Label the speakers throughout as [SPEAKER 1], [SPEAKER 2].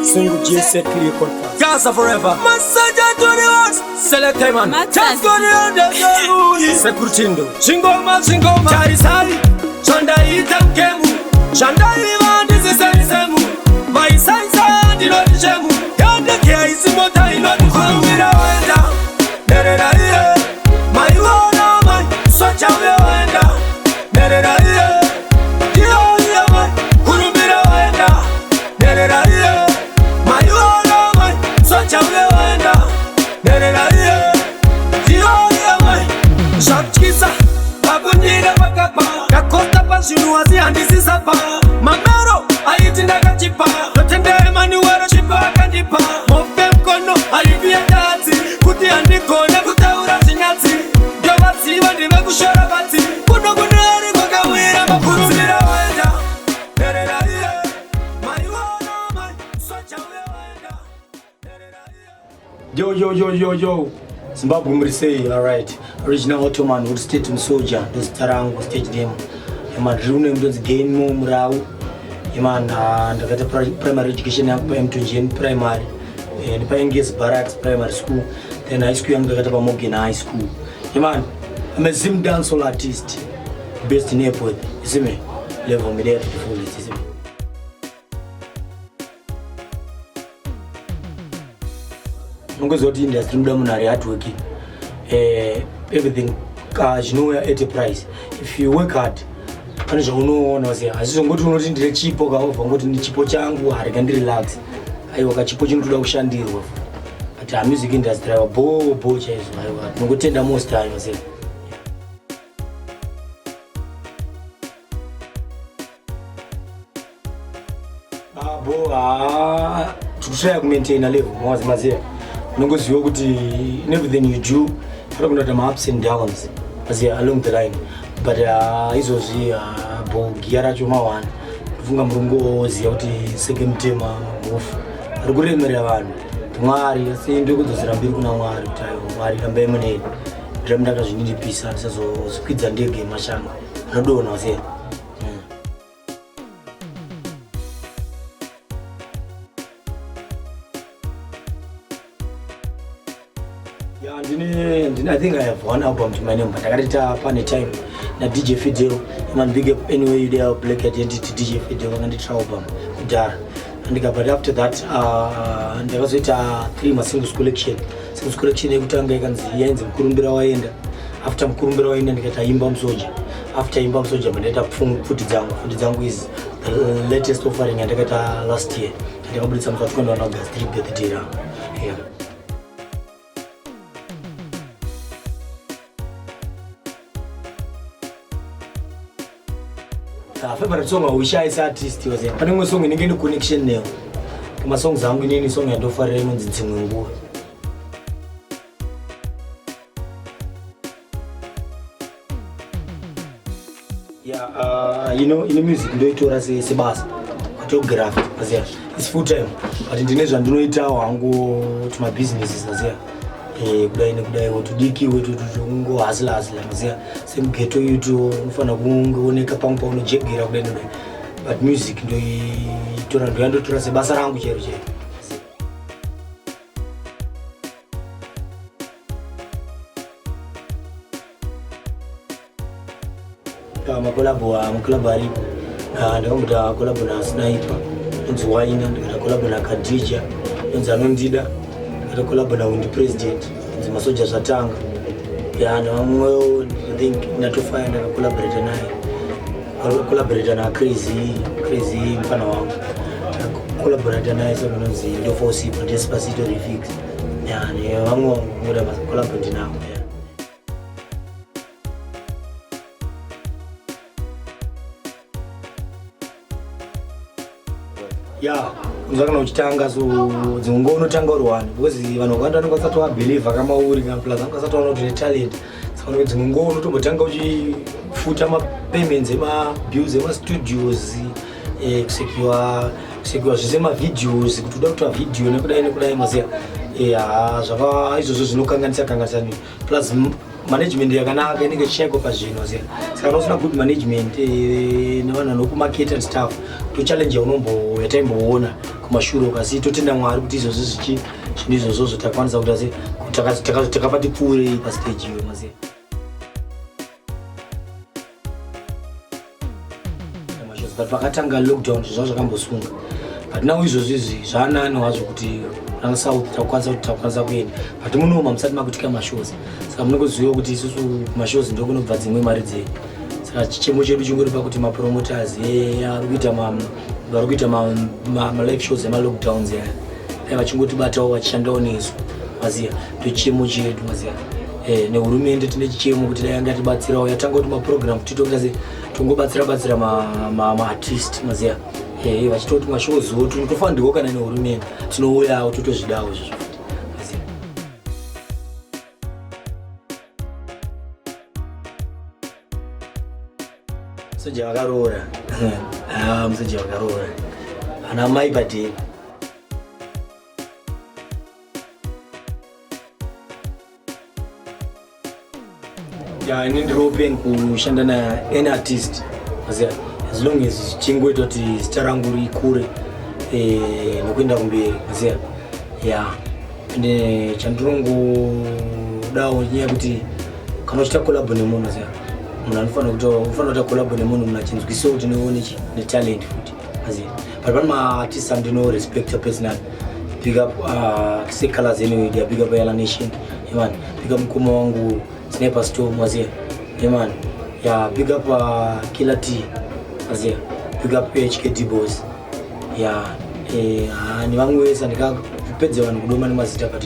[SPEAKER 1] Single J set clear contrast.
[SPEAKER 2] Gaza forever. Musoja to the world. Select man. Just go to the Securitindo. Chingoma. Charisali. Chanda ita mkemu. Chanda iwa ndizi semu. Vaisansa ndilo nishemu. Yande kia isi mota ilo nifumira wenda. Nerera iye. Maiwana mai. Socha uwe wenda. Nerera iye. Dio iye mai. Kurumira wenda. Nerera iye. Maiwana mai. Socha uwe wenda. Nerera iye. Dio iye mai. Shakchisa. Abundira makapa. Kakota pashinuwa ziandisi sapa. Mamero. Aiti ndakachipa. Lotende mani wero chipa akandipa. Mofe mkono. Alivia dati. Kuti andikone kutaura zinyati. Yobati wandiwe kushora bati. Kuno kuneri kwa kawira makurumira wenda. Nerera iye. Maiwana mai. Socha uwe wenda. Nerera iye.
[SPEAKER 1] Yo. Zimbabwe Mrisei, alright. Original Automan Musoja, this Tarango stage name. Yaman Rune Mdon's game mo mrau. Yaman ndakata primary education yakpa M2N primary. Nipa Engels Barracks primary school. Then high school ndakata pa Morgan High School. Yaman, I'm a Zim dancehall artist based in airport. You see me? Level me there to the fullest, you see me? Ngozoti industry mdamunari artwork. Everything at a price. If you work hard, panisha unoona say azizongoti unoti ndire chipo kaova ngoti ndi chipo changu harika ndi relax. Aiwa kachipo chinotoda kushandirwa. But music industry bo chaizo aiwa. Ngotenda most time say. To try to maintain a level mwazi mazia. Nongoziwa kuti in everything you do, kuna ma ups and downs along the line. But izozi bogiara choma wana. Kufunga murungo ziya kuti second tema mufu. Arikuremera vanhu. Mwari asinde kuzozirambira kuna Mwari kutayo. Mwari rambe mene. Ndamdaka zvinindipisa ndisazokwidza ndege mashanga. Anodona wase. I think I have one album to my name, but I got it up on a time. Na DJ Fidel, man big up anyway you there, Black Identity DJ Fidel, and the album, Dar. And but after that, there was 3 singles collection. Singles collection every time I can see Yenzi Mkurumbira waenda. After Mkurumbira waenda nikata Imba Musoja. After Imba Musoja, but later Futi Zangu is the latest offering and I got last year. And I got some sort of August 3 birthday. Yeah. Favorite song I wish I artist was there. Pane song inenge connection nayo. Kuma song zangu nini song ya Dofare Raymond Nzimwengu. Yeah, you know in the music ndo itora se basa. Photography azia. It's full time. But ndinezwa ndinoita wangu to my businesses azia. Kudai wotudiki wetu tungo hasla azia semgeto yutu mfana kuoneka pampa unojegera kudai. But music ndo itora ndo yando tora sebasa rangu chero. Kama collab ali ndo muda collab na Sniper nzo waina ndo collab na Kadija nzo anondida ndo collab na Wind President nzo Masoja Zatanga na mwe I think natofanya na collaborate na crazy mfano wangu collaborate naye so nzi ndo force ipo Despacito remix ni wangu ngoda collaborate nao. Yeah, unzakana uchitanga so zingongo tanga urwani because vanhu vakanda nokasatwa believe kama uri plus vakasatwa not talent saka zingongo unotombotanga uchifuta ma payments ema bills ema studios secure zvema videos kuti uda kuita video nekudai mazia zvava izvozvo zvinokanganisa plus management yakanaka inenge cheko pazvino zia saka unosina good management nevanhu vanokumarket and stuff to challenge unombo yataimboona kumashure kasi totenda Mwari kuti izvozvo zvinizvozvo takwanisa kuti takapati pfuurei pastage iyo maziva. But pakatanga lockdown zvazvo zvakambosunga. But now izvozvo izvi zvanani wazvo kuti South takwanisa kuenda. But munoma musati makutika mashows. Saka munongoziva kuti isusu mashows ndiko kunobva dzimwe mari dzedu. Saka chichemo chedu chingori pakuti mapromoters vari kuita ma live shows ema lockdowns ya vachingotibatawo vachishandawo nesu maziva. Chichemo chedu maziva. Nehurumende tine chichemo kuti dai angatibatsirawo yatanga kuti maprogram tongobatsira ma artist maziva. Vachitoti mashows tofanirwa kana nehurumende tinouyawo totozvidawo izvozvo maziva. Musoja wakaroora. Musoja wakaroora. Ana mai padeni. Ini ndiri open kushanda na any artist maziva, as long as chingoita kuti zita rangu rikure nekuenda kumberi maziva. Ende chandirongodawo nyaya kuti kana uchita collab nemunhu maziva, munhu anofanira kuita collab nemunhu munhu achinzwisiwo kuti neone netalent futi maziva. But pane ma-artists andino respect personally. Big up say colors anyway, they are big up Yala Nation. Man, big up mkuma wangu Sniper Storm maziva. Man, big up Killer T maziva. Big up HKD Boys. Ni vangu wesa nikapedza vanhu kudoma nemazita but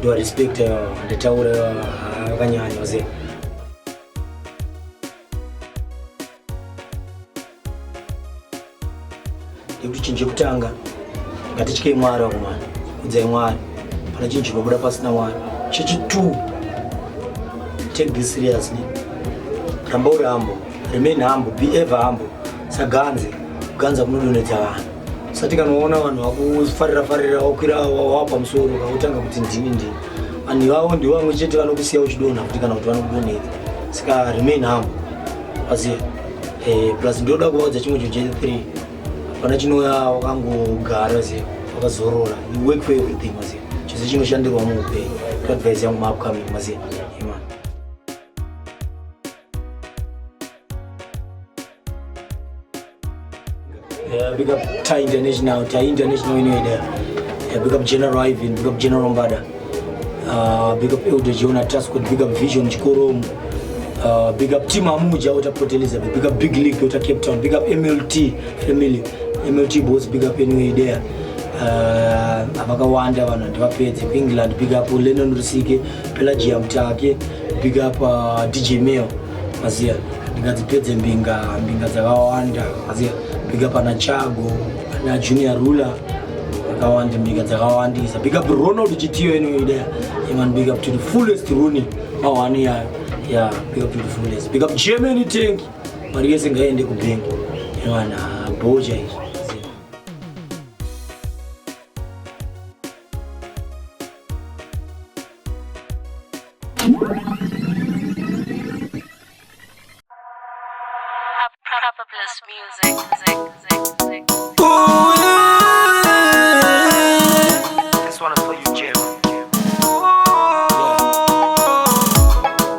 [SPEAKER 1] do respect nditaura akanyanya maziva. Kuti chinhu chekutanga ngatityei Mwari wakomana, kudzai Mwari pana chinhu chinobuda pasina Mwari. Chechi2, take this seriously. Ramba uri humble, remain humble, be ever humble. Saganze kuganza kunodonedza vanhu. Usati kanoona vanhu vakufarira wakwira wapa musoro kakutanga kuti ndini vanhu ivavo ndivo vamwe chete vanokusiya uchidonha kuti kana kuti vanokudonedza. Saka remain humble maziva. Plus ndoda kuvaudza chimwe che3 pana chinouya wakangogara maziva wakazorora. You work for everything maziva. Chose chinoshandirwa muupenyu. Advice yangu ma-upcoming maziva. Big up Thai International anyway there. Big up General Ivan, big up General Mbada. Big up Elder Jonah Tascott, big up Vision Chikorom. Big up Team Amuja out of Port Elizabeth, big up Big League out of Cape Town, big up MLT family, MLT boss, big up anyway there. Avakawanda vanhu ndivapedze kuEngland, big up Lennon Rusike, Pelagia Mtake, big up DJ Mayo maziva. Ndingadzipedze mbinga dzakawanda maziva. Big up ana Chago, ana Junior Ruler, akawanda mbinga dzakawandisa. Big up Ronald Chitiyo anyway there. Man, big up to the fullest Rooney. Big up to the fullest. Big up Germany Tank. Mari yese ngaende kubenki. Man, boja hizo.
[SPEAKER 3] Music.
[SPEAKER 2] Ooh, yeah.
[SPEAKER 1] This one is for you, Jim.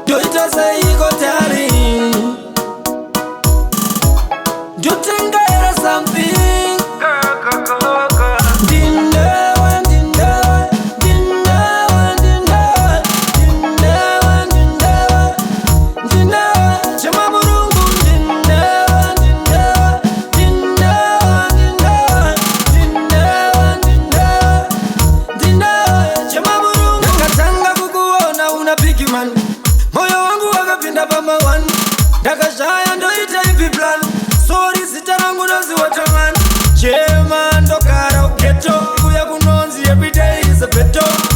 [SPEAKER 2] Do it as I go telling. Do you think I hear something? Moyo wangu wakapinda pamba one. Ndakashaya ndoita ipi plan. Sorry zita rangu dozi watamani. Chema ndokara uketo. Kuya kunonzi every day is a beto.